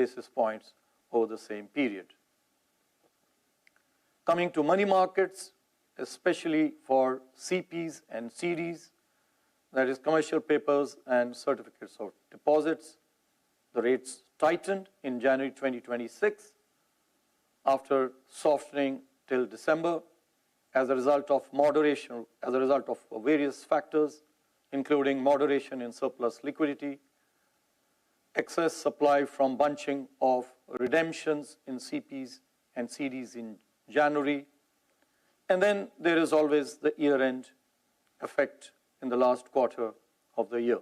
basis points over the same period. Coming to money markets, especially for CPs and CDs, that is commercial papers and certificates of deposits, the rates tightened in January 2026 after softening till December as a result of moderation, as a result of various factors, including moderation in surplus liquidity, excess supply from bunching of redemptions in CPs and CDs in January, and then there is always the year-end effect in the last quarter of the year.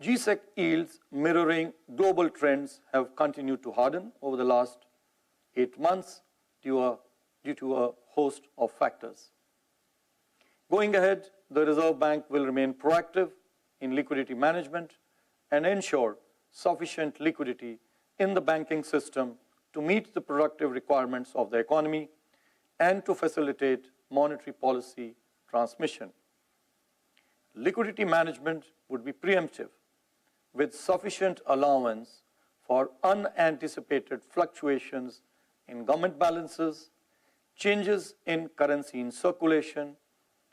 G-Sec yields mirroring global trends have continued to harden over the last 8 months due to a host of factors. Going ahead, the Reserve Bank will remain proactive in liquidity management and ensure sufficient liquidity in the banking system to meet the productive requirements of the economy and to facilitate monetary policy transmission. Liquidity management would be preemptive, with sufficient allowance for unanticipated fluctuations in government balances, changes in currency in circulation,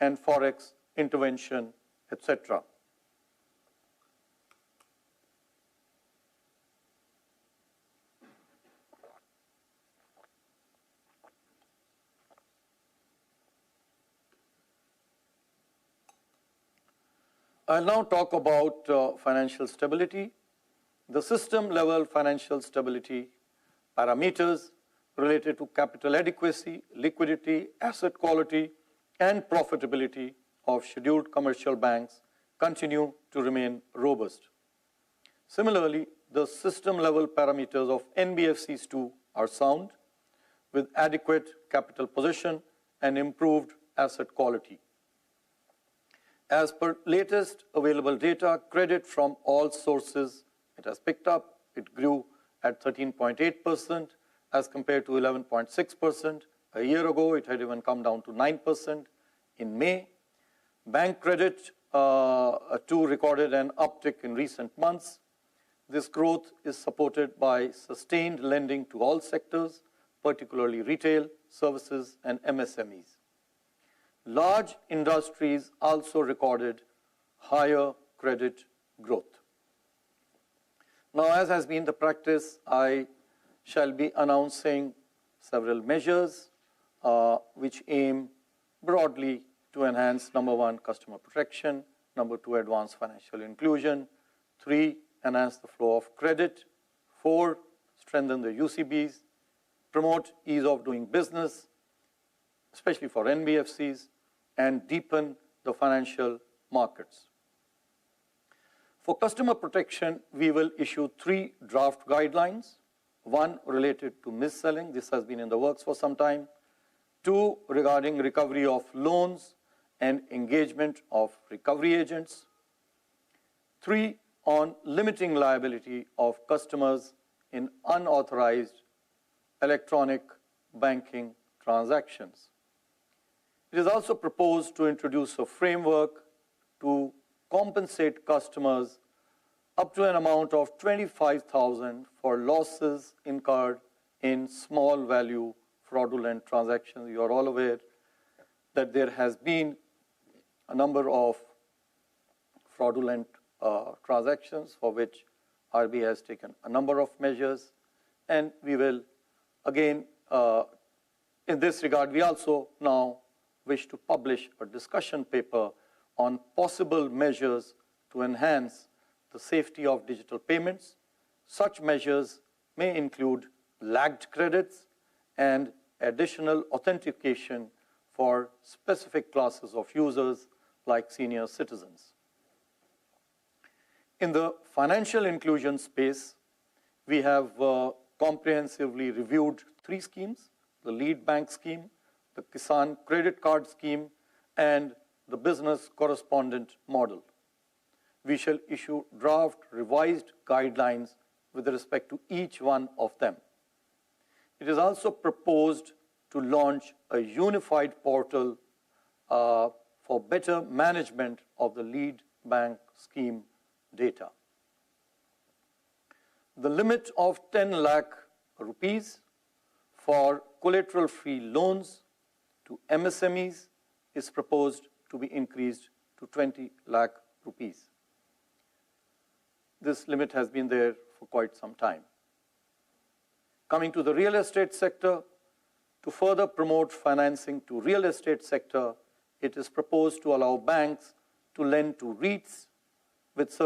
and forex intervention, etc. I'll now talk about financial stability. The system-level financial stability parameters related to capital adequacy, liquidity, asset quality, and profitability of scheduled commercial banks continue to remain robust. Similarly, the system-level parameters of NBFCs too are sound, with adequate capital position and improved asset quality. As per latest available data, credit from all sources, it has picked up. It grew at 13.8% as compared to 11.6%. A year ago, it had even come down to 9% in May. Bank credit too recorded an uptick in recent months. This growth is supported by sustained lending to all sectors, particularly retail, services, and MSMEs. Large industries also recorded higher credit growth. Now, as has been the practice, I shall be announcing several measures which aim broadly to enhance, number 1, customer protection, number 2, advance financial inclusion, 3, enhance the flow of credit, 4, strengthen the UCBs, promote ease of doing business, especially for NBFCs, and deepen the financial markets. For customer protection, we will issue 3 draft guidelines. 1 related to mis-selling, this has been in the works for some time. 2 regarding recovery of loans and engagement of recovery agents. 3 on limiting liability of customers in unauthorized electronic banking transactions. It is also proposed to introduce a framework to compensate customers up to an amount of 25,000 for losses incurred in small value fraudulent transactions. You are all aware that there has been a number of fraudulent transactions for which RBI has taken a number of measures, and we will again, in this regard, we also now wish to publish a discussion paper on possible measures to enhance the safety of digital payments. Such measures may include lagged credits and additional authentication for specific classes of users like senior citizens. In the financial inclusion space, we have comprehensively reviewed 3 schemes: the lead bank scheme, the Kisan credit card scheme, and the business correspondent model. We shall issue draft revised guidelines with respect to each one of them. It is also proposed to launch a unified portal for better management of the lead bank scheme data. The limit of 10 lakh rupees for collateral-free loans to MSMEs is proposed to be increased to 20 lakh rupees. This limit has been there for quite some time. Coming to the real estate sector, to further promote financing to real estate sector, it is proposed to allow banks to lend to REITs with certain